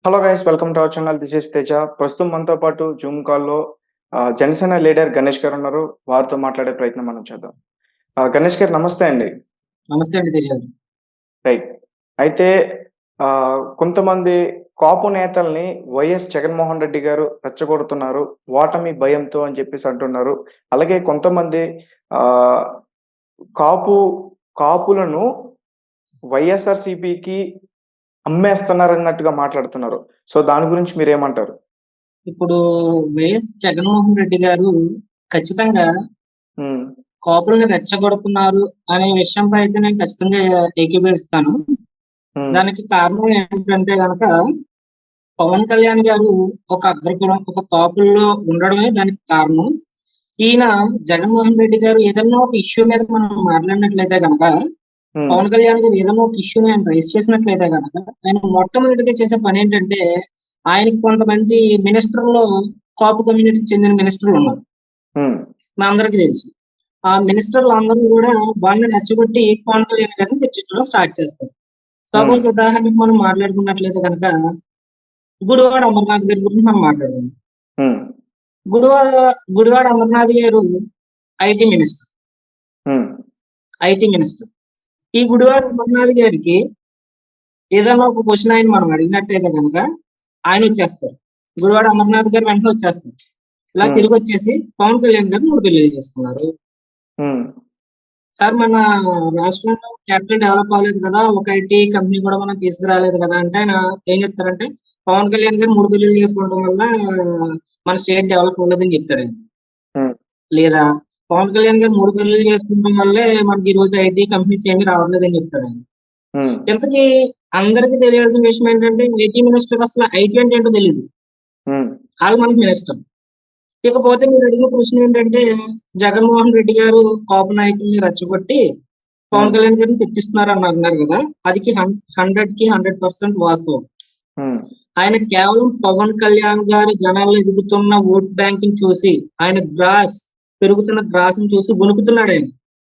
Hello guys, welcome to our channel. This is Teja. ప్రస్తుతం మనతో పాటు జూమ్ కాల్లో జనసేన లీడర్ గణేష్ గారు ఉన్నారు. వారితో మాట్లాడే ప్రయత్నం మనం చేద్దాం. గణేష్ గారు నమస్తే అండి. నమస్తే అండి తేజ గారు. రైట్. అయితే కొంతమంది కాపు నేతల్ని వైఎస్ జగన్మోహన్ రెడ్డి గారు రెచ్చగొడుతున్నారు. ఓటమి భయంతో అని చెప్పేసి అంటున్నారు. అలాగే కొంతమంది ఆహ్, కాపు కాపులను వైఎస్ఆర్‌సీపీకి అమ్మేస్తున్నారన్నట్టుగా మాట్లాడుతున్నారు. సో, దాని గురించి మీరేమంటారు? ఇప్పుడు వైఎస్ జగన్మోహన్ రెడ్డి గారు ఖచ్చితంగా హ్మ్. కాపుల్ని రెచ్చగొడుతున్నారు అనే విషయంపై అయితే నేను ఖచ్చితంగా ఏకీభవిస్తాను. హ్మ్. దానికి కారణం ఏంటంటే గనక పవన్ కళ్యాణ్ గారు ఒక అగ్రకులం, ఒక కాపుల్లో ఉండడమే దానికి కారణం. ఈయన జగన్మోహన్ రెడ్డి గారు ఏదన్నా ఒక ఇష్యూ మీద మనం మాట్లాడినట్లయితే గనక హ్మ్. పవన్ కళ్యాణ్ గారు ఏదైనా ఒక ఇష్యూని ఆయన రైజ్ చేసినట్లయితే గనక ఆయన మొట్టమొదటిగా చేసే పని ఏంటంటే ఆయనకి కొంతమంది మినిస్టర్‌లో కాపు కమ్యూనిటీకి చెందిన మినిస్టర్‌లు ఉన్నారు. హ్మ్. మనందరికీ తెలుసు. ఆ మినిస్టర్‌లు అందరూ గూడా వాళ్ళని రెచ్చగొట్టి పవన్ కళ్యాణ్ గారిని తిట్టించడం స్టార్ట్ చేస్తారు. హ్మ్. సపోజ్ ఉదాహరణకి మనం మాట్లాడుకున్నట్లయితే గనక గుడివాడ అమర్నాథ్ గారి గురించి మనం మాట్లాడుకుందాం. హ్మ్. గుడివాడ గుడివాడ అమర్నాథ్ గారు ఐటీ మినిస్టర్. హ్మ్. IT minister. ఈ గుడివాడ అమర్నాథ్ గారికి ఏదైనా ఒక క్వెషన్ మనం అడిగినట్టయితే గనక ఆయనొచ్చేస్తారు. గుడివాడ అమర్నాథ్ గారు వెంటనే వచ్చేస్తారు. ఇలా హ్మ్. తిరిగొచ్చేసి పవన్ కళ్యాణ్ గారు 3 పెళ్లిళ్లు చేసుకున్నారు. హ్మ్. సార్ మన రాష్ట్రంలో క్యాపిటల్ డెవలప్ అవ్వలేదు కదా! ఒక ఐటీ కంపెనీ కూడా మనం తీసుకురాలేదు కదా! అంటే ఆయన ఏం చెప్తారంటే, పవన్ కళ్యాణ్ గారు 3 పెళ్లిళ్లు చేసుకోవడం వల్ల మన స్టేట్ డెవలప్ అవ్వలేదని చెప్తారాయన. హ్మ్. లేదా పవన్ కళ్యాణ్ గారు 3 పెళ్లిళ్లు చేసుకోవడం వల్లే మనకి ఈ రోజు ఐటీ కంపెనీస్ ఏమి రావట్లేదని చెప్తారాయన. హ్మ్. ఇంతకీ అందరికి తెలియాల్సిన విషయం ఏంటంటే ఐటీ మినిస్టర్‌కి అసలు ఐటీ అంటే ఏంటో తెలీదు. హ్మ్. ఆళ్ళు మనకి మినిస్టర్. ఇకపోతే మీరు అడిగిన ప్రశ్న ఏంటంటే, జగన్మోహన్ రెడ్డి గారు కాపు నాయకుల్ని రెచ్చగొట్టి పవన్ హ్మ్. కళ్యాణ్ గారిని తిట్టిస్తున్నారని అన్నారు కదా! అదికి 100కి 100% వాస్తవం. హ్మ్. ఆయన కేవలం పవన్ కళ్యాణ్ గారి జనాల్లో ఎదుగుతున్న ఓట్ బ్యాంక్‌ని చూసి, ఆయన పెరుగుతున్న గ్రాస్‌ని చూసి వణుకుతున్నాడాయన.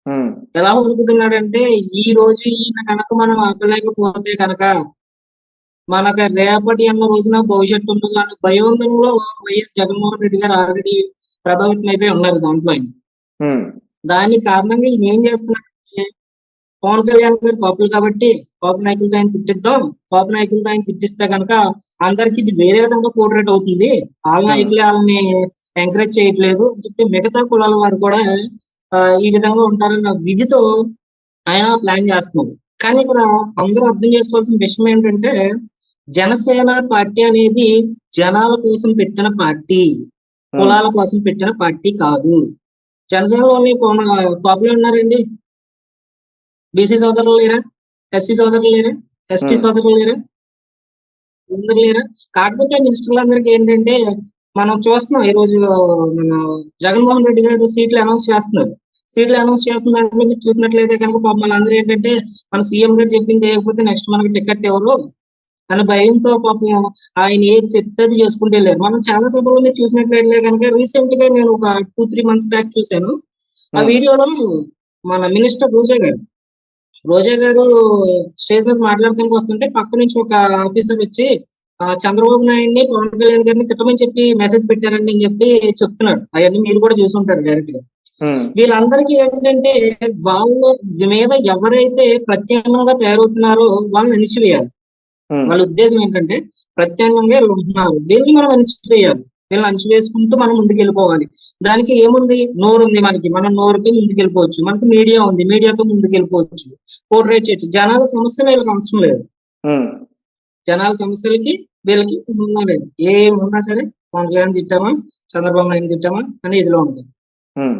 హ్మ్. ఎలా వణుకుతున్నాడంటే, ఈ రోజు ఈయన గనక మనం ఆపలేకపోతే గనక మనకు రేపటి అన్న రోజున భవిష్యత్తు ఉండదు అనే భయోందనలో వైఎస్ జగన్మోహన్ రెడ్డి గారు ఆల్రెడీ ప్రభావితం అయిపోయి ఉన్నారు దాంట్లో ఆయన. హ్మ్. దానికి కారణంగా ఈయన ఏం చేస్తున్నాడంటే పవన్ కళ్యాణ్ గారు కాపులు కాబట్టి కాపు నాయకులతో ఆయన తిట్టిద్దాం. కాపు నాయకులతో ఆయన తిట్టిస్తే గనక అందరికి ఇది వేరే విధంగా పోర్ట్రేట్ అవుతుంది. ఆళ్ళ హ్మ్. నాయకులే ఆళ్ళని ఎంకరేజ్ చేయట్లేదు అని చెప్పి మిగతా కులాల వారు కూడా ఈ విధంగా ఉంటారన్న విధితో ఆయన ప్లాన్ చేస్తున్నారు. కానీ ఇక్కడ అందరూ అర్థం చేసుకోవాల్సిన విషయం ఏంటంటే జనసేన పార్టీ అనేది జనాల కోసం పెట్టిన పార్టీ. హ్మ్. కులాల కోసం పెట్టిన పార్టీ కాదు. జనసేనలోని కాపులు ఉన్నారండి. బీసీ సోదరులు లేరా? ఎస్సీ సోదరులు లేరా? ఎస్టీ హ్మ్. సోదరులు లేరా? అందరూ లేరా? కాకపోతే మినిస్టర్లందరికి ఏంటంటే మనం చూస్తున్నాం ఈరోజు మన జగన్మోహన్ రెడ్డి గారు సీట్లు అనౌన్స్ చేస్తున్నారు. సీట్లు అనౌన్స్ చేస్తున్న దాంట్లో మీరు చూసినట్లయితే కనుక పాపం వాళ్ళందరూ ఏంటంటే మన సీఎం గారు చెప్పింది చేయకపోతే నెక్స్ట్ మనకి టికెట్ ఇవ్వరు అనే భయంతో పాపం ఆయన ఏది చెప్తే అది చేసుకుంటూ వెళ్ళారు. మనం చాలా సభల్లో మీరు చూసినట్లయితే కనుక రీసెంట్ గా నేను ఒక 2-3 మంత్స్ బ్యాక్ చూశాను. ఆ హ్మ్. వీడియోలో మన మినిస్టర్ రోజా గారు స్టేజ్ మీద మాట్లాడడానికి వస్తుంటే పక్క నుంచి ఒక ఆఫీసర్ వచ్చి చంద్రబాబు నాయుడిని పవన్ కళ్యాణ్ గారిని తిట్టమని చెప్పి మెసేజ్ పెట్టారండి అని చెప్పి చెప్తున్నాడు. అవన్నీ మీరు కూడా చూసి ఉంటారు డైరెక్ట్ గా. హ్మ్. వీళ్ళందరికీ ఏంటంటే వాళ్ళ మీద ఎవరైతే ప్రత్యామ్నాయంగా తయారవుతున్నారో వాళ్ళని అణిచివేయాలి. హ్మ్. వాళ్ళ ఉద్దేశం ఏంటంటే ప్రత్యామ్నాయంగా వీళ్ళు ఉంటున్నారు. దీన్ని మనం అణిచివేయాలి. వీళ్ళని అణిచివేసుకుంటూ మనం ముందుకెళ్ళిపోవాలి. దానికి ఏముంది? నోరు ఉంది మనకి. మనం నోరుతో ముందుకెళ్ళిపోవచ్చు. మనకి మీడియా ఉంది. మీడియాతో ముందుకెళ్ళిపోవచ్చు. పోర్ట్రేట్ చేయొచ్చు. జనాల సమస్యలు వీళ్ళకి అవసరం లేదు. హ్మ్. జనాల సమస్యలకి వీళ్ళకి సంబంధం లేదు. ఏమున్నా సరే పవన్ కళ్యాణ్ తిట్టామా, చంద్రబాబు నాయుడు తిట్టామా అనే ఇదిలో ఉంటుంది. హ్మ్.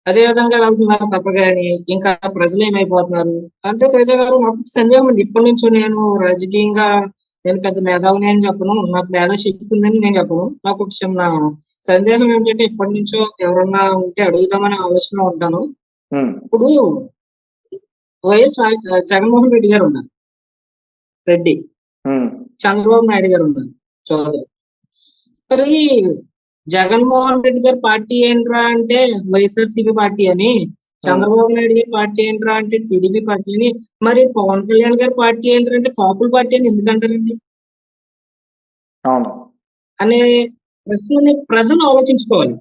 అదే విధంగా వెళ్తున్నారు తప్ప గాని ఇంకా ప్రజలు ఏమైపోతున్నారు అంటే తేజ గారు నాకు సందేహం ఉంది. ఇప్పటి నుంచో నేను రాజకీయంగా నేను పెద్ద మేధావిని అని చెప్పను. నాకు మేధాశక్తి ఉందని నేను చెప్పను. నాకు ఒక చిన్న సందేహం ఏంటంటే ఇప్పటి నుంచో ఎవరన్నా ఉంటే అడుగుదామనే ఆలోచనలో ఉంటాను. హ్మ్. ఇప్పుడు జగన్మోహన్ రెడ్డి గారు ఉన్నారు. రెడ్డి. హ్మ్. చంద్రబాబు నాయుడు గారు ఉన్నారు. చౌదరి. మరి జగన్మోహన్ రెడ్డి గారి పార్టీ ఏంట్రా అంటే వైఎస్ఆర్‌సీపీ పార్టీ అని. చంద్రబాబు నాయుడు గారి పార్టీ ఏంట్రా అంటే టీడీపీ పార్టీని, మరి పవన్ కళ్యాణ్ గారి పార్టీ ఏంటంటే కాపుల పార్టీ అని ఎందుకంటారండి అవును. అనే ప్రశ్నని ప్రజలు ఆలోచించుకోవాలి.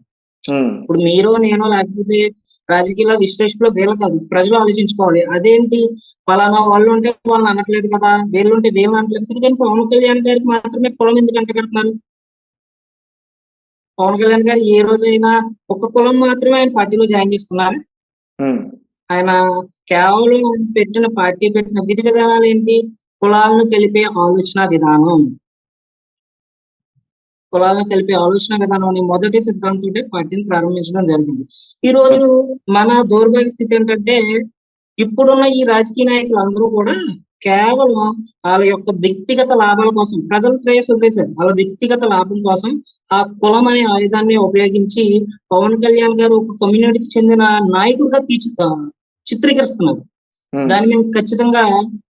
ఇప్పుడు మీరు నేను లేకపోతే రాజకీయ విశ్లేషకులు వీళ్ళు కాదు, ప్రజలు ఆలోచించుకోవాలి. అదేంటి ఫలానా వాళ్ళు ఉంటే వాళ్ళని అనట్లేదు కదా, వీళ్ళు ఉంటే వీళ్ళని అనట్లేదు కదా, కానీ పవన్ కళ్యాణ్ గారికి మాత్రమే కులం ఎందుకు అంటగడుతున్నారు? పవన్ కళ్యాణ్ గారు ఏ రోజైనా ఒక కులం మాత్రమే ఆయన పార్టీలో జాయిన్ చేసుకున్నారు. ఆయన కేవలం పెట్టిన పార్టీ పెట్టిన విధి విధానాలు ఏంటి? కులాలను కలిపే ఆలోచన విధానం. కులాలను కలిపే ఆలోచన విధానం అనే మొదటి సిద్ధాంతంతో పార్టీని ప్రారంభించడం జరిగింది. ఈ రోజు మన దౌర్భాగ్య స్థితి ఏంటంటే, ఇప్పుడున్న ఈ రాజకీయ నాయకులు అందరూ కూడా కేవలం వాళ్ళ యొక్క వ్యక్తిగత లాభాల కోసం, ప్రజల శ్రేయస్సు వదిలేశారు, వాళ్ళ వ్యక్తిగత లాభం కోసం ఆ కులం అనే ఆయుధాన్ని ఉపయోగించి పవన్ కళ్యాణ్ గారు ఒక కమ్యూనిటీకి చెందిన నాయకుడిగా చిత్రీకరిస్తున్నారు. దాన్ని మేము ఖచ్చితంగా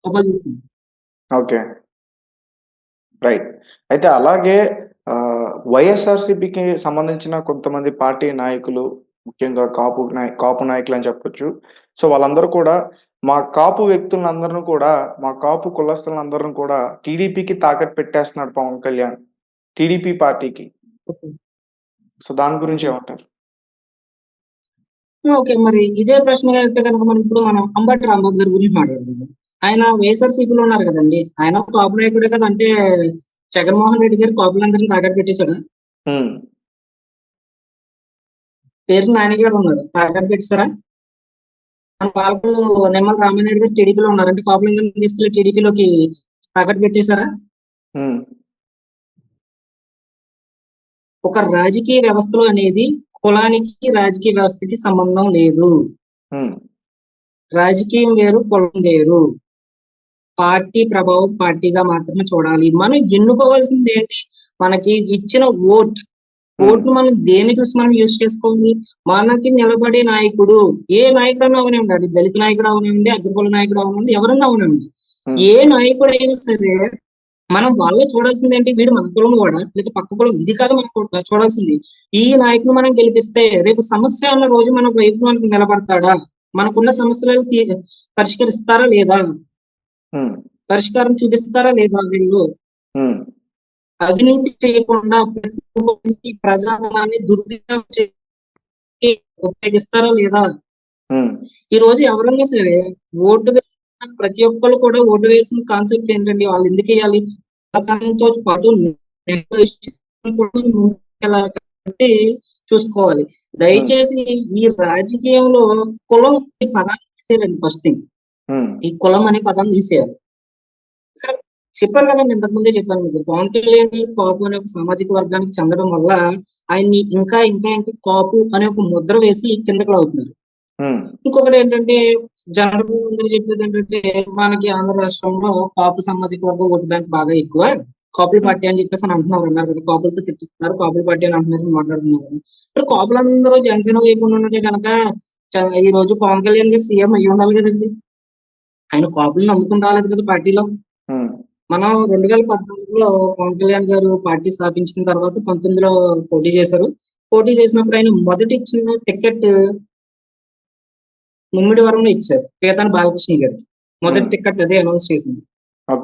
అపరిస్తున్నాం. Okay, right. అయితే అలాగే వైఎస్ఆర్సీపీకి సంబంధించిన కొంతమంది పార్టీ నాయకులు, ముఖ్యంగా కాపు నాయకులు అని చెప్పొచ్చు. సో వాళ్ళందరూ కూడా మా కాపు వ్యక్తులందరిని కూడా, మా కాపు కులస్తులందరిని కూడా టీడీపీకి తాకట్టు పెట్టేస్తున్నాడు పవన్ కళ్యాణ్, టీడీపీ పార్టీకి. సో దాని గురించి ఏమంటారు? ఓకే, మరి ఇదే ప్రశ్న అయితే కనుక మనం అంబటి రాంబాబు గారి గురించి మాట్లాడుకుందాం. ఆయన వైఎస్ఆర్సీపీలో ఉన్నారు కదండి, ఆయన కాపు నాయకుడే కదా. అంటే జగన్మోహన్ రెడ్డి గారు కాపులందరినీ తాకట్టు పెట్టేశాడు. పేరు నాని గారు ఉన్నారు, తాకట్టు పెట్టేశారా? మన పాలకులు నిమ్మల రామారెడ్డి గారు టీడీపీలో ఉన్నారు, అంటే కాపులందరినీ తీసుకెళ్లి టీడీపీలోకి తాకట్టు పెట్టేశారా? ఒక రాజకీయ వ్యవస్థలో అనేది కులానికి రాజకీయ వ్యవస్థకి సంబంధం లేదు. రాజకీయం వేరు, కులం వేరు. పార్టీ ప్రభావం పార్టీగా మాత్రమే చూడాలి. మనం ఎన్నుకోవాల్సింది ఏంటి? మనకి ఇచ్చిన ఓట్ను మనం దేని చూసి మనం యూజ్ చేసుకోవాలి? మనకి నిలబడే నాయకుడు, ఏ నాయకుడన్నా అవనివ్వండి, అది దళిత నాయకుడు అవనివ్వండి, అగ్రకుల నాయకుడు అవనివ్వండి, ఎవరన్నా అవనివ్వండి, ఏ నాయకుడు అయినా సరే మనం వాళ్ళే చూడాల్సింది ఏంటి? వీడు మన కులం కూడా, లేదా పక్క కులం, ఇది కాదు మనం చూడాల్సింది. ఈ నాయకుడు మనం గెలిపిస్తే రేపు సమస్య ఉన్న రోజు మన వైపు మనకు నిలబడతాడా? మనకున్న సమస్యలను పరిష్కరిస్తారా లేదా? పరిష్కారం చూపిస్తారా లేదా? వీళ్ళు అవినీతి చేయకుండా ప్రజాధనాన్ని దుర్వినియోగం ఉపయోగిస్తారా లేదా? ఈ రోజు ఎవరన్నా సరే ఓటు ప్రతి ఒక్కరు కూడా ఓటు వేయాల్సిన కాన్సెప్ట్ ఏంటండి? వాళ్ళు ఎందుకు వేయాలి? తనతో పాటు చూసుకోవాలి. దయచేసి ఈ రాజకీయంలో కులం పదాన్ని తీసేయాలండి. ఫస్ట్ థింగ్, ఈ కులం అనే పదాన్ని తీసేయాలి. చెప్పాను కదండి, ఇంతకుముందే చెప్పాను మీకు, పవన్ కళ్యాణ్ కాపు అనే ఒక సామాజిక వర్గానికి చెందడం వల్ల ఆయన్ని ఇంకా ఇంకా ఇంకా కాపు అనే ఒక ముద్ర వేసి కిందకు అవుతున్నారు. ఇంకొకటి ఏంటంటే, జనరల్ అందరూ చెప్పేది ఏంటంటే, మనకి ఆంధ్ర రాష్ట్రంలో కాపు సామాజిక వర్గం ఓటు బ్యాంక్ బాగా ఎక్కువ, కాపుల పార్టీ అని చెప్పేసి అని అంటున్నారు కదా, కాపులతో తిట్టుతున్నారు, కాపుల పార్టీ అని అంటున్నారు, మాట్లాడుతున్నారు. ఇప్పుడు కాపులందరూ జనసేన వైపు ఉన్నట్టే కనుక ఈ రోజు పవన్ కళ్యాణ్ గారు సీఎం అయ్యి ఉండాలి కదండి. ఆయన కాపులను నమ్ముకుని రాలేదు కదా పార్టీలో. మనం 2014లో పవన్ కళ్యాణ్ గారు పార్టీ స్థాపించిన తర్వాత 19లో పోటీ చేశారు. పోటీ చేసినప్పుడు ఆయన మొదటి ఇచ్చిన టికెట్ ముమ్మిడివరంలో ఇచ్చారు, పేతాని బాలకృష్ణ గారికి. మొదటి టికెట్ అదే అనౌన్స్ చేసింది.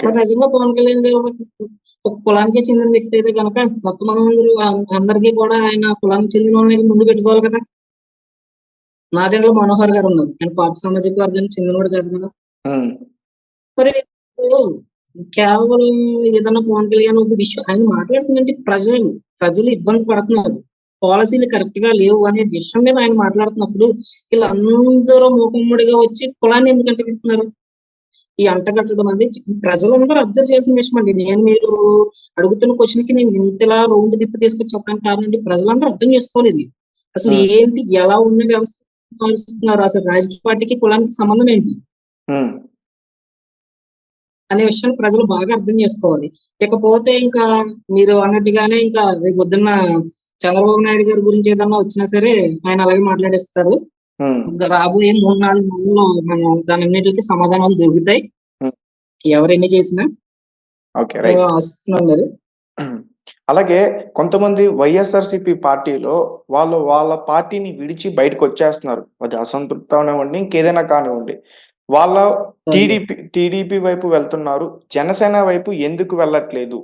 మరి నిజంగా పవన్ కళ్యాణ్ గారు ఒక కులానికి చెందిన వ్యక్తి అయితే కనుక మొత్తం అందరికీ కూడా ఆయన కులానికి చెందిన వాళ్ళని ముందు పెట్టుకోవాలి కదా. నాదెండ్ల మనోహర్ గారు ఉన్నారు, ఆయన కాపు సామాజిక వర్గానికి చెందినవాడు కాదు కదా. మరి కేవలం ఏదన్నా పవన్ కళ్యాణ్ ఒక విషయం ఆయన మాట్లాడుతుందంటే ప్రజలు ఇబ్బంది పడుతున్నారు, పాలసీలు కరెక్ట్ గా లేవు అనే విషయం మీద ఆయన మాట్లాడుతున్నప్పుడు వీళ్ళందరూ మూకమ్మడిగా వచ్చి కులాన్ని ఎందుకు అంటగడుతున్నారు? ఈ అంటగట్టడం అనేది ప్రజలందరూ అబ్జర్వ్ చేయాల్సిన విషయం అండి. మీరు అడుగుతున్న క్వశ్చన్ కి నేను ఇంతలా రౌండ్ తిప్పి తీసుకొచ్చి చెప్పడానికి కారణం ప్రజలందరూ అర్థం చేసుకోలేదు అసలు ఏంటి, ఎలా ఉన్న వ్యవస్థ మారుస్తున్నారు, అసలు రాజకీయ పార్టీకి కులానికి సంబంధం ఏంటి అనే విషయాన్ని ప్రజలు బాగా అర్థం చేసుకోవాలి. ఇకపోతే ఇంకా మీరు అన్నట్టుగానే ఇంకా రేపు పొద్దున్న చంద్రబాబు నాయుడు గారి గురించి ఏదన్నా వచ్చినా సరే ఆయన అలాగే మాట్లాడేస్తారు. రాబోయే 3-4 నెలల్లో మనం దాని అన్నిటికీ సమాధానాలు దొరుకుతాయి, ఎవరెన్ని చేసినా ఆశిస్తున్నాం. మరి అలాగే కొంతమంది వైఎస్ఆర్‌సీపీ పార్టీలో వాళ్ళ పార్టీని విడిచి బయటకొచ్చేస్తున్నారు. అది అసంతృప్తి అవ్వనివ్వండి, ఇంకేదైనా కానివ్వండి. వాళ్ళ అవును. టీడీపీ వైపు వెళ్తున్నారు. జనసేన వైపు ఎందుకు వెళ్ళట్లేదు?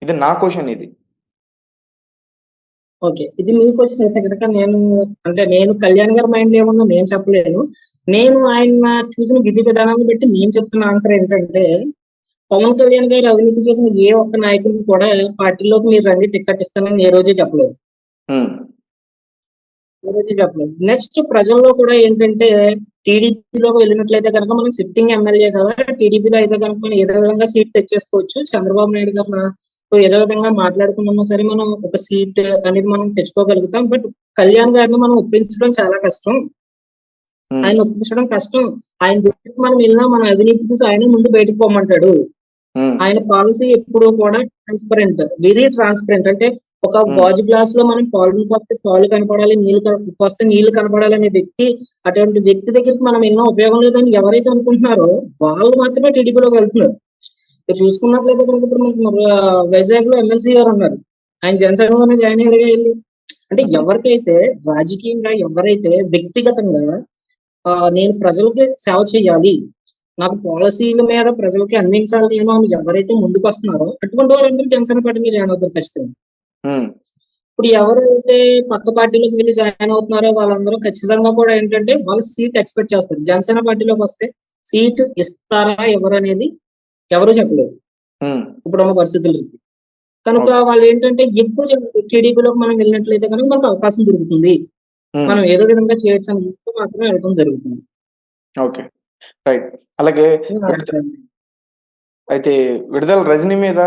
ఇది నా క్వెషన్ ఇది. ఓకే. ఇది మీ క్వెషన్ అయితే గనక నేను కళ్యాణ్ గారి మైండ్‌లో ఏముందో నేను చెప్పలేను. నేను ఆయన చూసిన విధి విధానాన్ని బట్టి నేను చెప్తున్న ఆన్సర్ ఏంటంటే, పవన్ కళ్యాణ్ గారు అవినీతి చేసిన ఏ ఒక్క నాయకుడిని కూడా పార్టీలోకి మీరు రండి టికెట్ ఇస్తానని ఏ రోజు చెప్పలేదు. హ్మ్. ఏ రోజు చెప్పలేదు. నెక్స్ట్ ప్రజల్లో కూడా ఏంటంటే టీడీపీలోకి వెళ్ళినట్లయితే గనక మనం సిట్టింగ్ ఎమ్మెల్యే కదా! టీడీపీలో అయితే గనక మనం ఏదో విధంగా సీట్ తెచ్చేసుకోవచ్చు. చంద్రబాబు నాయుడు గారితో ఏదో విధంగా మాట్లాడుకున్నా సరే మనం ఒక సీట్ అనేది మనం తెచ్చుకోగలుగుతాం. బట్ కళ్యాణ్ గారిని మనం ఒప్పించడం చాలా కష్టం. హ్మ్. ఆయన్ని ఒప్పించడం కష్టం. ఆయన దగ్గరికి మనం వెళ్ళినా మన అవినీతి చూసి ఆయనే ముందు బయటకు పొమ్మంటాడు. హ్మ్. ఆయన పాలసీ ఎప్పుడూ కూడా వెరీ ట్రాన్స్‌పరెంట్. అంటే ఒక హ్మ్. గాజు గ్లాస్‌లో మనం పాలు పోస్తే పాలు కనపడాలి, పోస్తే నీళ్లు కనపడాలనే వ్యక్తి, అటువంటి వ్యక్తి దగ్గరికి మనం వెళ్ళినా ఉపయోగం లేదని ఎవరైతే అనుకుంటున్నారో, వాళ్ళు మాత్రమే టీడీపీలోకి వెళ్తున్నారు. మీరు చూసుకున్నట్లయితే కనుక ఇప్పుడు మనకి వైజాగ్‌లో ఎమ్మెల్సీ గారు ఉన్నారు. ఆయన జనసేనలోనే జాయిన్ అయ్యారుగా ఎళ్లి. అంటే హ్మ్. ఎవరికైతే రాజకీయంగా ఎవరైతే వ్యక్తిగతంగా నేను ప్రజలకి సేవ చేయాలి. నాకు పాలిసీల మీద ప్రజలకి అందించాలి నేను అని ఎవరైతే ముందుకొస్తున్నారో అటువంటి వారందరూ జనసేన పార్టీలో జాయిన్ అవుతారు ఖచ్చితంగా. హ్మ్. ఇప్పుడు ఎవరైతే పక్క పార్టీలోకి వెళ్లి జాయిన్ అవుతున్నారో వాళ్ళందరూ ఖచ్చితంగా కూడా ఏంటంటే వాళ్ళు సీట్ ఎక్స్‌పెక్ట్ చేస్తారు. జనసేన పార్టీలోకొస్తే సీట్ ఇస్తారా? ఇవ్వరనేది ఎవరు చెప్పలేరు. హ్మ్. ఇప్పుడున్న పరిస్థితుల రీత్యా. కనుక ఓకే. వాళ్ళేంటంటే ఎక్కువ టీడీపీలోకి మనం వెళ్ళినట్లయితే కనుక మనకు అవకాశం దొరుకుతుంది. హ్మ్. మనం ఏదో విధంగా చేయొచ్చని చెప్పి మాత్రమే వెళ్ళటం జరుగుతుంది. ఓకే. రైట్. అలాగే ఇది నా విడత అభిప్రాయం. అయితే విడుదల రజనీ మీద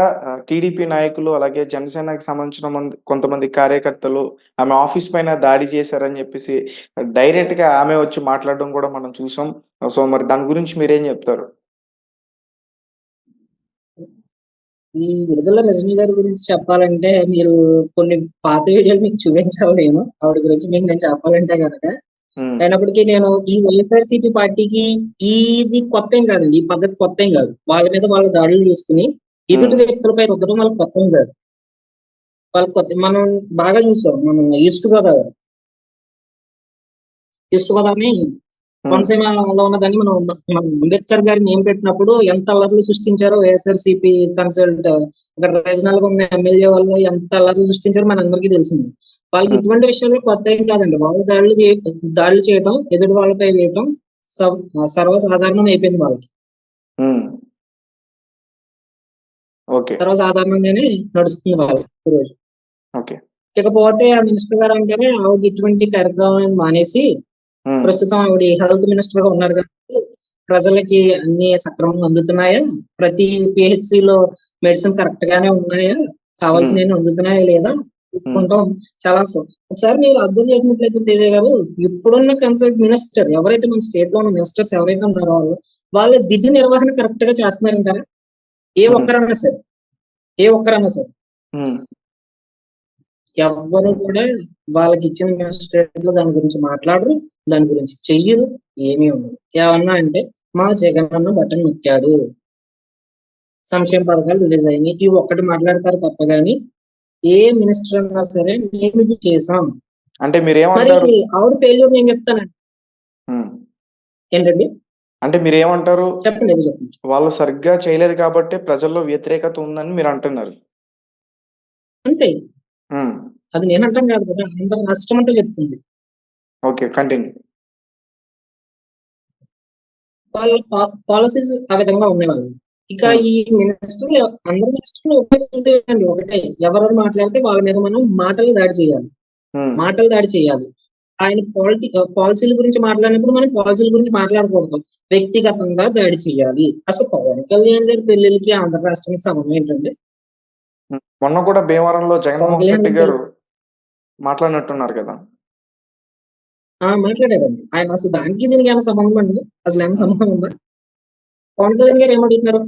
టీడీపీ నాయకులు, అలాగే జనసేనకి సంబంధించిన కొంతమంది కార్యకర్తలు ఆమె ఆఫీస్ పైన దాడి చేశారని జెప్పేసి డైరెక్ట్‌గా ఆమె వచ్చి మాట్లాడడం గూడా మనం చూసాం. సో, మరి దాని గురించి మీరేం జెప్తారు? ఈ విడుదల రజనీ గారి గురించి చెప్పాలంటే మీరు కొన్ని పాత వీడియోలు మీకు చూపించాలి నేను. ఆవిడ గురించి మీకు నేను చెప్పాలంటే గనక. హ్మ్. అయినప్పటికీ నేను ఈ వైఎస్ఆర్‌సీపీ పార్టీకి ఇది కొత్తేం కాదండి. ఈ పద్ధతి కొత్తేం కాదు. వాళ్ళ మీద వాళ్ళు దాడులు చేసుకొని హ్మ్. ఎదుటి వ్యక్తులపై రుద్దడం వాళ్ళకి కొత్తేం కాదు. వాళ్ళకి కొత్త మనం బాగా చూసాం. మనం ఈస్ట్ గోదావరిని హ్మ్. కోనసీమలో ఉన్నదాన్ని మనం అంబేద్కర్ గారి నేమ్ పెట్టినప్పుడు ఎంత అల్లర్లు సృష్టించారో వైఎస్ఆర్‌సీపీ అక్కడ రీజనల్‌గా ఉన్న ఎమ్మెల్యే వాళ్ళు ఎంత అల్లర్లు సృష్టించారో మనందరికీ తెలిసిందే. వాళ్ళకి హ్మ్. ఇటువంటి విషయాల్లో కొత్త ఏం కాదండి. వాళ్ళు దాడులు చేయటం, ఎదుటి వాళ్ళపై వేయటం సర్వసాధారణం అయిపోయింది వాళ్ళకి. హ్మ్. ఓకే. సర్వసాధారణంగానే నడుస్తుంది వాళ్ళకి ఈరోజు. ఓకే. ఇకపోతే ఆ మినిస్టర్ గారు అంటేనే ఆవిడ ఇటువంటి కార్యక్రమాలను మానేసి హ్మ్. ప్రస్తుతం ఆవిడ హెల్త్ మినిస్టర్‌గా ఉన్నారు కాబట్టి, ప్రజలకి అన్నీ సక్రమంగా అందుతున్నాయా? ప్రతి పీహెచ్‌సీలో మెడిసిన్ కరెక్ట్ గానే ఉన్నాయా? హ్మ్. కావాల్సినయన్ని అందుతున్నాయా లేదా? హ్మ్. చూసుకుంటాం. చాలా ఒకసారి మీరు అబ్జర్వ్ చేసినట్లయితే తేజ గారు, ఇప్పుడున్న ఎవరైతే మన స్టేట్‌లో ఉన్న మినిస్టర్స్ ఎవరైతే ఉన్నారో వాళ్ళ విధి నిర్వహణ కరెక్ట్‌గా చేస్తున్నారంటారా? ఏ హ్మ్. ఒక్కరన్నా సరే. ఏ ఒక్కరన్నా సరే. హ్మ్. ఎవ్వరు కూడా వాళ్ళకిచ్చిన మినిస్ట్రేట్‌లో దాని గురించి మాట్లాడరు. దాని గురించి చెయ్యరు. ఏమీ ఉండదు. ఏమన్నా అంటే మా జగనన్న బటన్ నొక్కాడు. సంక్షేమ పథకాలు రిలీజ్ అయినాయి. ఇవి ఒక్కటి మాట్లాడతారు తప్ప గాని, ఏ మినిస్టర్ అన్నా సరే మేమిది చేసాం. అంటే మరి మీరేమంటారు? ఆవిడ ఫెయిల్యూర్ నేను చెప్తానండి. హ్మ్. ఏంటండి? అంటే మీరేమంటారు? చెప్పండి. ఏదో చెప్పండి. వాళ్ళు సరిగ్గా చేయలేదు కాబట్టే ప్రజల్లో వ్యతిరేకత ఉందని మీరంటున్నారు. అంతే. హ్మ్. అది నేనంటం కాదు కదా! ఆంధ్ర రాష్ట్రం అంటే చెప్తుంది. ఓకే. కంటిన్యూ. వాళ్ళ పాలిసీస్ ఆ విధంగా ఉన్నాయి వాళ్ళవి. ఇక హ్మ్. ఈ మినిస్టర్‌లు అందరు మినిస్టర్‌లు ఒకే అండి ఒకటే. ఎవరెవరు మాట్లాడితే వాళ్ళ మీద మనం మాటలు దాడి చేయాలి. హ్మ్. మాటలు దాడి చేయాలి. ఆయన పాలిసీల గురించి మాట్లాడినప్పుడు మనం పాలిసీల గురించి మాట్లాడకూడదు. వ్యక్తిగతంగా దాడి చేయాలి. అసలు పవన్ కళ్యాణ్ గారి పెళ్ళిళ్ళకి ఆంధ్ర రాష్ట్రానికి సంబంధం ఏంటండి? హ్మ్. మొన్న కూడా భీమవరంలో పవన్ జగన్మోహన్ కళ్యాణ్ రెడ్డి గారి పెళ్లి గారు మాట్లాడినట్టున్నారు గదా! మాట్లాడారండి. ఆయన అసలు దానికి దీనికి ఏమైనా సంబంధం అండి? అసలేమైనా హ్మ్. సంబంధం ఉందా? పవన్ కళ్యాణ్ గారు ఏమడుగుతున్నారు?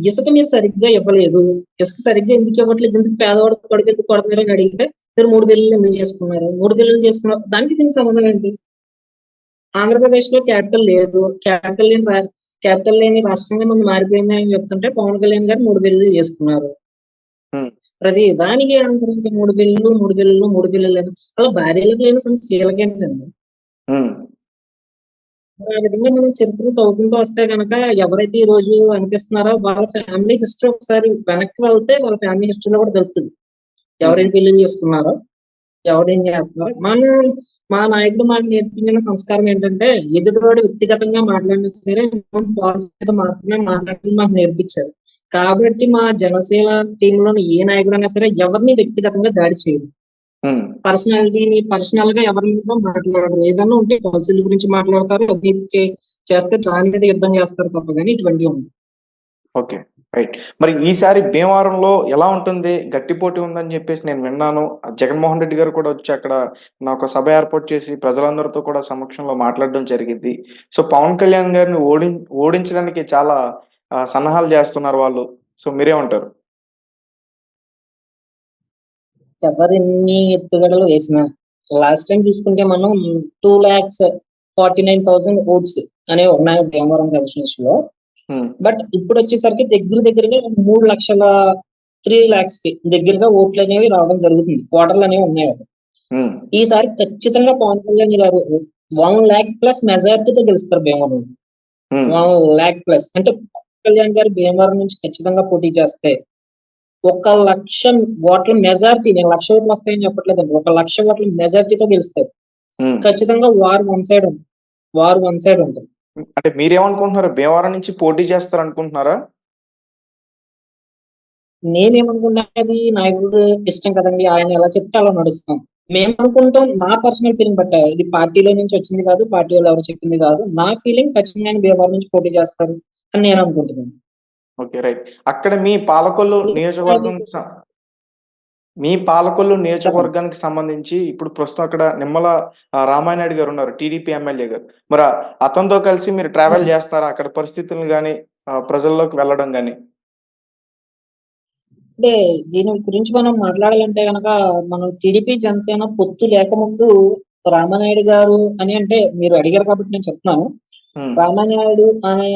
ఇసుక మీరు సరిగ్గా ఇవ్వలేదు. ఇసుక సరిగ్గా ఎందుకు ఇవ్వట్లేదు? ఎందుకు పేదవాడి కడుపు ఎందుకు కొడుతున్నారు అని అడిగితే, మీరు 3 పెళ్లిళ్లు ఎందుకు చేసుకున్నారు? 3 పెళ్లిళ్లు చేసుకున్నారు. దానికి దీనికి సంబంధం ఏంటి? ఆంధ్రప్రదేశ్‌లో క్యాపిటల్ లేదు. క్యాపిటల్ లేని రాష్ట్రంగా మారిపోయింది అని చెప్తుంటే, పవన్ కళ్యాణ్ గారు 3 పెళ్లిళ్లు చేసుకున్నారు. హ్మ్. ప్రతి దానికి ఆన్సర్ అంటే 3 బిల్లులు, 3 బిల్లులు, 3 బిల్లులు అని. అలా భార్యలకు లేని సమస్య వీళ్ళకేంటండి? హ్మ్. ఆ విధంగా మనం చరిత్ర తవ్వుకుంటూ వస్తే గనక ఎవరైతే ఈ రోజు అనిపిస్తున్నారో వాళ్ళ ఫ్యామిలీ హిస్టరీ ఒకసారి వెనక్కి వెళ్తే వాళ్ళ ఫ్యామిలీ హిస్టరీలో కూడా తెలుస్తుంది. హుహు. ఎవరైనా పెళ్లిళ్ళు చేసుకున్నారో, ఎవరేం చేస్తున్నారో. మా నాయకుడు మాకు నేర్పించిన సంస్కారం ఏంటంటే ఎదుటివాడు వ్యక్తిగతంగా మాట్లాడినా సరే మనం పాలసీ మీద మాత్రమే మాట్లాడటం మాకు నేర్పించారు. కాబట్టి మా జనసేన టీంలోని ఏ నాయకుడైనా సరే ఎవరిని వ్యక్తిగతంగా దాడి చేయరు. హ్మ్. పర్సనల్ గా ఎవరి మీద మాట్లాడరు. ఏదన్నా ఉంటే పాలసీల గురించి మాట్లాడతారు. అవినీతి చేస్తే దాని మీద యుద్ధం చేస్తారు తప్ప గాని ఇటువంటివి ఉండవు. ఓకే. రైట్. మరి ఈసారి భీమవరంలో ఎలా ఉంటుంది? గట్టి పోటీ ఉందని జెప్పేసి నేను విన్నాను. జగన్మోహన్ రెడ్డి గారు కూడా వచ్చి అక్కడ ఒక సభ ఏర్పాటు చేసి ప్రజలందరితో కూడా సమక్షంలో మాట్లాడడం జరిగిద్ది. సో, పవన్ కళ్యాణ్ గారిని ఓడించడానికి చాలా సన్నాహాలు జేస్తున్నారు వాళ్ళు. సో, మీరేమంటారు? ఎవరెన్ని ఎత్తుగడలు వేసినా లాస్ట్ టైం చూసుకుంటే మనం 2,49,000 ఓట్స్ అనేవి ఉన్నాయి భీమవరం కాన్స్టిట్యూన్సీ లో. హ్మ్. బట్ ఇప్పుడు వచ్చేసరికి దగ్గరగా 3 lakhs కి దగ్గరగా ఓట్లు అనేవి రావడం జరుగుతుంది. ఓటర్లు అనేవి ఉన్నాయి. హ్మ్. ఈసారి ఖచ్చితంగా పవన్ కళ్యాణ్ గారు 1 lakh ప్లస్ మెజారిటీతో గెలుస్తారు భీమవరం. హ్మ్. 1 lakh ప్లస్ అంటే పవన్ కళ్యాణ్ గారు భీమవరం నుంచి ఖచ్చితంగా పోటీ చేస్తే 1,00,000 ఓట్ల మెజారిటీ, నేను 1,00,000 ఓట్లు వస్తాయని చెప్పట్లేదండి. 1,00,000 ఓట్ల మెజారిటీతో గెలుస్తారు. హ్మ్. ఖచ్చితంగా వార్ వన్ సైడ్ ఉంటుంది. వార్ వన్ సైడ్ ఉంటుంది. అంటే మీరేమనుకుంటున్నారు? భీమవరం నుంచి పోటీ చేస్తారనుకుంటున్నారా? నేనేమనుకున్నది నాయకుడు ఇష్టం కదండి. ఆయన ఎలా చెప్తే అలా నడుస్తాం. మేమనుకుంటాం, నా పర్సనల్ ఫీలింగ్ బట్ట. ఇది పార్టీలో నుంచి వచ్చింది కాదు. పార్టీ వాళ్ళు ఎవరు చెప్పింది కాదు. నా ఫీలింగ్ ఖచ్చితంగా ఆయన భీమవరం నుంచి పోటీ చేస్తారు అని నేను అనుకుంటున్నాను. ఓకే. రైట్. అక్కడ మీ పాలకొల్లు నియోజకవర్గం చెప్పండి. నియోజకవర్గానికి సంబంధించి ఇప్పుడు ప్రస్తుతం అక్కడ నిమ్మల రామానాయుడు గారున్నారు. టీడీపీ ఎమ్మెల్యే గారు. మరి అతనితో కలిసి మీరు ట్రావెల్ జేస్తారా? అక్కడ పరిస్థితులను గాని, ప్రజల్లోకి వెళ్ళడం గాని? అంటే దీని గురించి మనం మాట్లాడాలంటే గనక మనం టీడీపీ జనసేన పొత్తు లేకముందు రామానాయుడు గారు అని అంటే మీరు అడిగారు కాబట్టి నేను చెప్తున్నాను. హ్మ్. రామానాయుడు అనే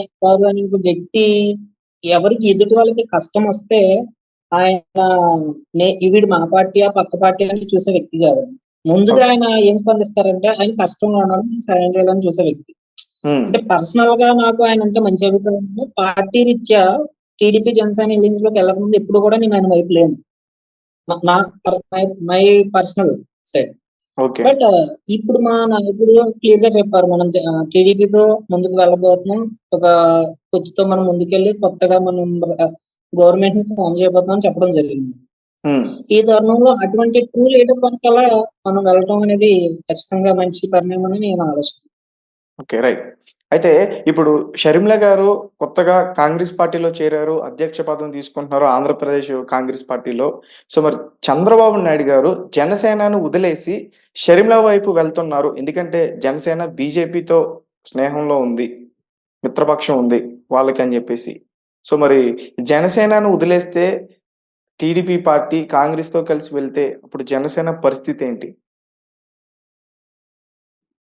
ఒక వ్యక్తి ఎవరికి ఎదుటి వాళ్ళకి కష్టం వస్తే ఆయన వీడు మా పార్టీయా పక్క పార్టీ అని చూసే వ్యక్తి కాదు. ముందుగా ఓకే. ఆయన ఏం స్పందిస్తారంటే ఆయన కష్టంలో ఉన్నాడు సాయం చేయాలని చూసే వ్యక్తి. హ్మ్. అంటే పర్సనల్ గా నాకు ఆయన అంటే మంచి అభిప్రాయం. పార్టీ రీత్యా టీడీపీ జనసేన ఎలియన్స్ లోకి వెళ్ళకముందు ఎప్పుడు కూడా నేను ఆయన వైపు లేను. నా my personal side. Okay. But ఇప్పుడు మా నాయకుడు క్లియర్ గా చెప్పారు. మనం టీడీపీతో ముందుకు వెళ్ళబోతున్నాం. ఒక పొత్తుతో మనం ముందుకెళ్ళి కొత్తగా మనం గవర్నమెంట్ ని ఫామ్ చేయబోతున్నాం అని చెప్పడం జరిగింది. హ్మ్. ఈ తరుణంలో అటువంటి ట్రూ లీడర్ వెనకాల మనం వెళ్ళటం అనేది ఖచ్చితంగా మంచి పరిణామం అని నేను ఆలోచిస్తున్నాను. ఓకే. రైట్. అయితే ఇప్పుడు షర్మిల గారు కొత్తగా కాంగ్రెస్ పార్టీలో చేరారు. అధ్యక్ష పదవి తీసుకుంటున్నారు ఆంధ్రప్రదేశ్ కాంగ్రెస్ పార్టీలో. సో, మరి చంద్రబాబు నాయుడు గారు జనసేనను వదిలేసి షర్మిల వైపు వెళ్తున్నారు. ఎందుకంటే జనసేన బీజేపీతో స్నేహంలో ఉంది. మిత్రపక్షం ఉంది వాళ్ళకని జెప్పేసి. సో, మరి జనసేనను వదిలేస్తే టీడీపీ పార్టీ కాంగ్రెస్‌తో కలిసి వెళ్తే అప్పుడు జనసేన పరిస్థితేంటి?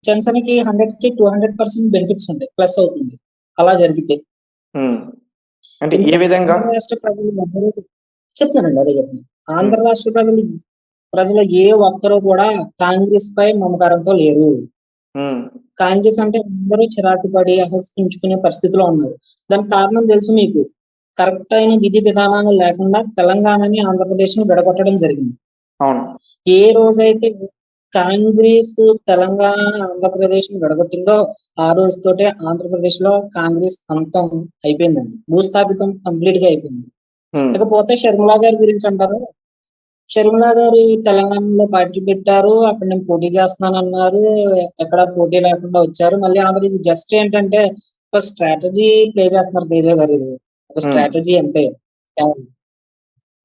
జనసేనకి 100కి 200% బెనిఫిట్స్ ఉంటాయి. ప్లస్ అవుతుంది. అలా జరిగితే. హ్మ్. అంటే ఏ ఎందుకంటే విధంగా? ఆంధ్ర రాష్ట్ర ప్రజలు ఎవ్వరూ చెప్తున్నానండి అదే చెప్తున్నా. హ్మ్. ఆంధ్ర రాష్ట్ర ప్రజలు ఏ ఒక్కరు కూడా కాంగ్రెస్ పై మమకారంతో లేరు. హ్మ్. కాంగ్రెస్ అంటే అందరూ చిరాకు పడి అసహించుకునే పరిస్థితిలో ఉన్నారు. దానికి కారణం తెలుసు మీకు. కరెక్ట్ అయిన విధి విధానాలు లేకుండా తెలంగాణని, ఆంధ్రప్రదేశ్‌ని విడగొట్టడం జరిగింది. అవును. ఏ రోజైతే కాంగ్రెస్ తెలంగాణ, ఆంధ్రప్రదేశ్‌ని విడగొట్టిందో ఆ రోజుతోటే ఆంధ్రప్రదేశ్‌లో కాంగ్రెస్ అంతం అయిపోయిందండి. భూస్థాపితం కంప్లీట్‌గా అయిపోయింది. హ్మ్. ఇకపోతే షర్మిల గారి గురించి అంటారా? షర్మిల గారు తెలంగాణలో పార్టీ పెట్టారు. అక్కడ నేను పోటీ చేస్తున్నానన్నారు. ఎక్కడ పోటీ లేకుండా వచ్చారు. మళ్ళీ ఇది జస్ట్ ఏంటంటే ఒక స్ట్రాటజీ ప్లే చేస్తున్నారు తేజ గారు ఇది. ఒక హ్మ్. స్ట్రాటజీ అంతే.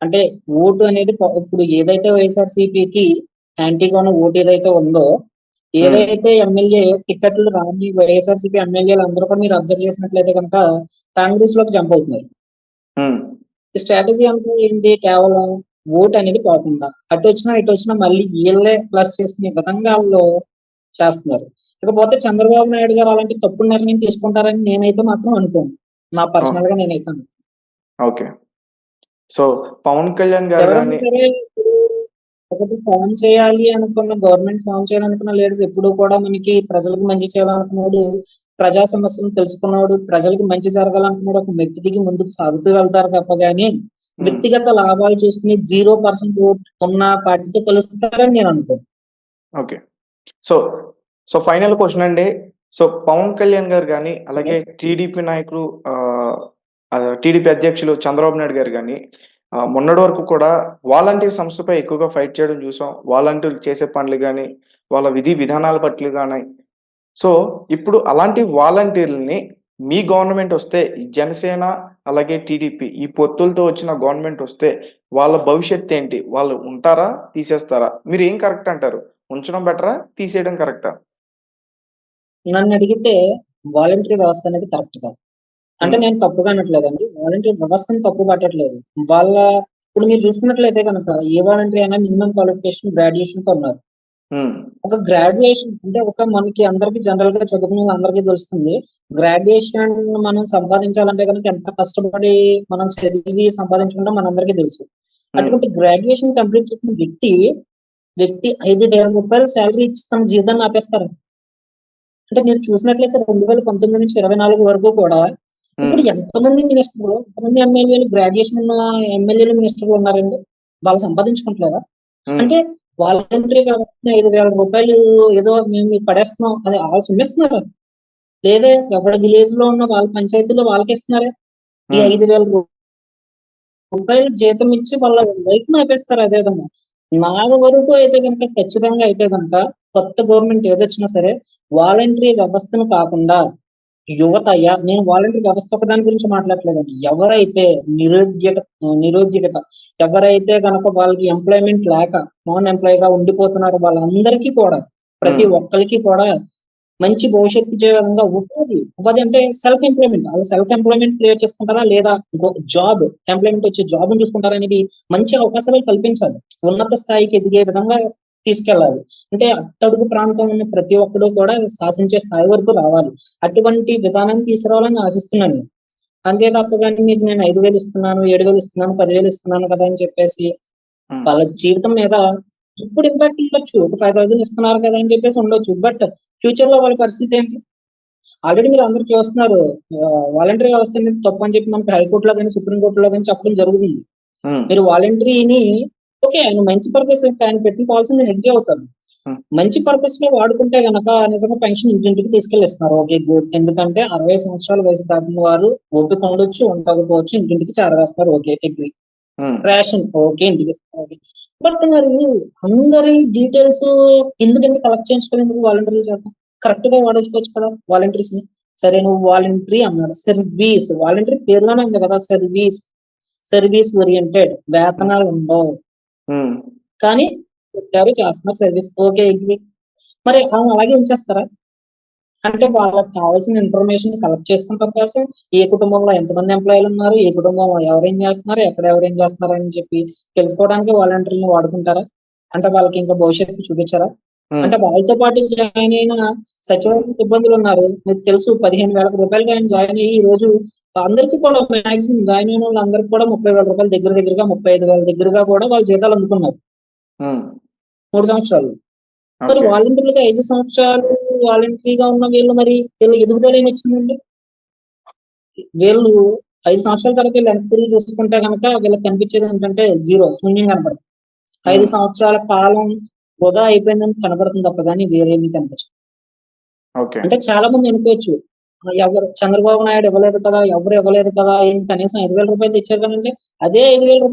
అంటే ఓటు అనేది ఇప్పుడు ఏదైతే వైఎస్ఆర్‌సీపీకి యాంటీగా ఉన్న ఓటు ఏదైతే ఉందో, హ్మ్. ఏదైతే ఎమ్మెల్యే టికెట్లు రాని వైఎస్ఆర్‌సీపీ ఎమ్మెల్యేలు అందరూ కూడా మీరు అబ్జర్వ్ చేసినట్లయితే గనక కాంగ్రెస్‌లోకి జంప్ అవుతున్నారు. హ్మ్. ఈ స్ట్రాటజీ అంతా ఏంటి? కేవలం ఓట్ అనేది పోకుండా ఇటొచ్చినా మళ్ళీ ఈళ్ళే ప్లస్ చేసుకునే విధంగా ఆళ్ళు చేస్తున్నారు. ఇకపోతే చంద్రబాబు నాయుడు గారు అలాంటి తప్పుడు నిర్ణయం తీసుకుంటారని నేనైతే మాత్రం అనుకోను. నా ఓహ్! పర్సనల్‌గా నేనైతే అనుకోను. ఓకే. సో, పవన్ కళ్యాణ్ గారు ఎవరైనా గాని సరే ఇప్పుడు ఒకటి ఫార్మ్ చేయాలి అనుకున్న గవర్నమెంట్ ఫార్మ్ చేయాలనుకున్న లీడర్ ఎప్పుడు కూడా మనకి ప్రజలకు మంచి చేయాలనుకున్నాడు, ప్రజా సమస్యలను తెలుసుకున్నాడు, ప్రజలకు మంచి జరగాలనుకున్నాడు ఒక మెట్టు దిగి ముందుకు సాగుతూ వెళ్తారు తప్ప గాని హ్మ్. వ్యక్తిగత లాభాలు చూసుకుని 0% ఓట్ ఉన్న పార్టీతో కలుస్తారని నేను అనుకోను. ఓకే. సో, ఫైనల్ క్వెషన్ అండి. సో, పవన్ కళ్యాణ్ గారు గాని, ఓకే. అలాగే టీడీపీ నాయకులు టీడీపీ అధ్యక్షులు చంద్రబాబు నాయుడు గారు గాని, మొన్నటి వరకు కూడా వాలంటీర్ సంస్థపై ఎక్కువగా ఫైట్ చేయడం చూసాం. వాలంటీర్లు చేసే పనులు గాని, వాళ్ళ విధి విధానాల పట్ల గాని. సో, ఇప్పుడు అలాంటి వాలంటీర్‌లని మీ గవర్నమెంట్ వస్తే ఈ జనసేన, అలాగే టీడీపీ ఈ పొత్తులతో వచ్చిన గవర్నమెంట్ వస్తే వాళ్ళ భవిష్యత్తు ఏంటి? వాళ్ళు ఉంటారా? తీసేస్తారా? మీరేం కరెక్ట్ అంటారు? ఉంచడం బెటరా? తీసేయడం కరెక్టా? నన్ను అడిగితే వాలంటరీ వ్యవస్థ అనేది కరెక్ట్ కాదు. అంటే హ్మ్. నేను తప్పుగా అనట్లేదండి. వాలంటరీ వ్యవస్థను తప్పు పట్టట్లేదు. వాళ్ళ ఇప్పుడు మీరు చూసుకున్నట్లయితే గనక ఏ వాలంటరీ అయినా మినిమమ్ క్వాలిఫికేషన్ గ్రాడ్యుయేషన్‌తో ఉన్నారు. హ్మ్. ఒక గ్రాడ్యుయేషన్ అంటే ఒక మనకి అందరికి జనరల్‌గా చదువుకున్న అందరికీ తెలుస్తుంది. గ్రాడ్యుయేషన్ మనం సంపాదించాలంటే గనక ఎంత కష్టపడి మనం చదివి సంపాదించుకుంటాం మనందరికీ తెలుసు. హ్మ్. అటువంటి గ్రాడ్యుయేషన్ కంప్లీట్ చేసిన వ్యక్తి రూ. 5,000 సాలరీ ఇచ్చి తన జీవితాన్ని ఆపేస్తారు. అంటే మీరు చూసినట్లయితే 2019-24 వరకు కూడా హ్మ్. ఇప్పుడు ఎంతమంది ఎమ్మెల్యేలు గ్రాడ్యుయేషన్ ఉన్న ఎమ్మెల్యేలు, మినిస్టర్‌లు ఉన్నారండి? వాళ్ళు సంపాదించుకుంటలేదా? హ్మ్. అంటే వాలంటరీ వ్యవస్థ రూ. 5,000 ఏదో మేము మీకు పడేస్తున్నాం అది ఆళ్ళు సొమ్మేస్తున్నారా? లేదే ఎవరి విలేజ్‌లో ఉన్న వాళ్ళ పంచాయతీలో వాళ్ళకే ఇస్తున్నారే. ఈ రూ. హ్మ్. 5,000 జీతం ఇచ్చి వాళ్ళ లైఫ్‌ని ఆపేస్తారు అదే విధంగా. నా వరకు అయితే గనుక ఖచ్చితంగా అయితే గనుక కొత్త గవర్నమెంట్ ఏదొచ్చినా సరే వాలంటరీ వ్యవస్థను కాకుండా నేను వాలంటరీ వ్యవస్థ ఒకదాని గురించి మాట్లాడట్లేదండి. ఎవరైతే నిరుద్యోగత ఎవరైతే గనక వాళ్ళకి ఎంప్లాయ్‌మెంట్ లేక నాన్ ఎంప్లాయ్‌గా ఉండిపోతున్నారో వాళ్ళందరికీ కూడా ప్రతి హ్మ్. ఒక్కళ్ళకి కూడా మంచి భవిష్యత్తు ఇచ్చే విధంగా ఉపాధి అంటే సెల్ఫ్ ఎంప్లాయ్‌మెంట్. ఆళ్ళు సెల్ఫ్ ఎంప్లాయ్‌మెంట్ క్రియేట్ చేసుకుంటారా? లేదా ఇంకో ఎంప్లాయ్‌మెంట్ వచ్చే జాబ్‌ని చూసుకుంటారా? అనేది మంచి అవకాశాలు కల్పించాలి. ఉన్నత స్థాయికి ఎదిగే విధంగా తీసుకెళ్ళాలి. అంటే అట్టడుగు ప్రాంతం ఉన్న ప్రతి ఒక్కడు కూడా శాసించే స్థాయి వరకు రావాలి. అటువంటి విధానాన్ని తీసుకురావాలని ఆశిస్తున్నాను. అంతే తప్ప గాని మీకు నేను 5,000 ఇస్తున్నాను, 7,000 ఇస్తున్నాను, 10,000 ఇస్తున్నాను కదా! అని చెప్పేసి హ్మ్. వాళ్ళ జీవితం మీద ఇప్పుడు ఇంపాక్ట్ ఉండొచ్చు. ఒక 5,000 ఇస్తున్నారు కదా! అని చెప్పేసి ఉండొచ్చు. బట్ ఫ్యూచర్‌లో వాళ్ళ పరిస్థితి ఏంటి? ఆల్రెడీ మీరు అందరూ చూస్తున్నారు. వాలంటరీ వ్యవస్థ అనేది తప్పని చెప్పి మనకి హైకోర్ట్‌లో గాని, సుప్రీం కోర్ట్‌లో గాని చెప్పడం జరుగుతుంది. హ్మ్. మీరు వాలంటరీని ఓకే. ఆయన మంచి పర్పస్ ఆయన పెట్టిన పాలసీని నేను అగ్రీ అవుతాను. హ్మ్. మంచి పర్పస్‌లో వాడుకుంటే గనక నిజంగా పెన్షన్ ఇంటింటికి తీసుకెళ్ళి ఇస్తున్నారు. ఓకే. గుడ్. ఎందుకంటే 60 సంవత్సరాల వయసు దాటిన వారు ఓపిక ఉండొచ్చు, ఉండకపోవచ్చు. ఇంటింటికి చేరవేస్తున్నారు. Okay. Agree. Hmm. Ration okay. ఇంటికిస్తున్నారు. ఓకే. బట్ మరి అందరి డీటెయిల్స్ ఎందుకంటే కలెక్ట్ చేయించుకోవడం ఎందుకు వాలంటీర్ల చేత? కరెక్ట్‌గా వాడేసుకోవచ్చు కదా! వాలంటీర్స్‌ని. సరే నువ్వు వాలంటరీ అన్నాడు. వాలంటరీ పేరులోనే ఉంది కదా! సర్వీస్ ఓరియెంటెడ్ హ్మ్. వేతనాలు ఉండవు. హ్మ్. కానీ పెట్టారు చేస్తున్నారు సర్వీస్. ఓకే. అగ్రీ. మరి అలాగే ఉంచేస్తారా? అంటే వాళ్ళకి కావాల్సిన ఇన్ఫర్మేషన్ కలెక్ట్ చేసుకోవడం కోసం ఏ కుటుంబంలో ఎంతమంది ఎంప్లాయీలున్నారు, ఏ కుటుంబంలో ఎవరేం చేస్తున్నారు, ఎక్కడ ఎవరేం చేస్తున్నారు అని చెప్పి తెలుసుకోవడానికి వాలంటీర్‌లని వాడుకుంటారా? అంటే వాళ్ళకి ఇంకా భవిష్యత్తు చూపించరా? హ్మ్. అంటే వాళ్ళతో పాటు జాయిన్ అయిన సచివాలయం సిబ్బందులున్నారు. మీకు తెలుసు రూ. 15,000 ఆయన జాయిన్ అయ్యి ఈ రోజు అందరికి కూడా మాక్సిమం జాయిన్ అయిన వాళ్ళందరికి కూడా రూ. 30,000 దగ్గరగా 35,000 దగ్గరగా కూడా వాళ్ళ జీతాలు అందుకున్నారు. హ్మ్. 3 సంవత్సరాలు. మరి ఓకే. వాలంటీర్‌లుగా 5 సంవత్సరాలు వాలంటరీగా ఉన్న వీళ్ళు మరి వీళ్ళ ఎదుగుదల ఏమొచ్చిందండి? వీళ్ళు 5 సంవత్సరాల తర్వాత వీళ్ళు వెనక్కి తిరిగి చూసుకుంటే గనక వీళ్ళకి కనిపించేది ఏంటంటే జీరో శూన్యం కనపడుతుంది. 5 హ్మ్. సంవత్సరాల కాలం వృధా అయిపోయిందని కనపడుతుంది తప్ప గాని వేరేమీ కనిపించదు. ఓకే. అంటే చాలా మంది అనుకోవచ్చు. ఎవరు చంద్రబాబు నాయుడు ఇవ్వలేదు కదా! ఎవరు ఇవ్వలేదు కదా! కనీసం రూ. 5,000 తెచ్చారు కదండీ! అదే రూ. 5,000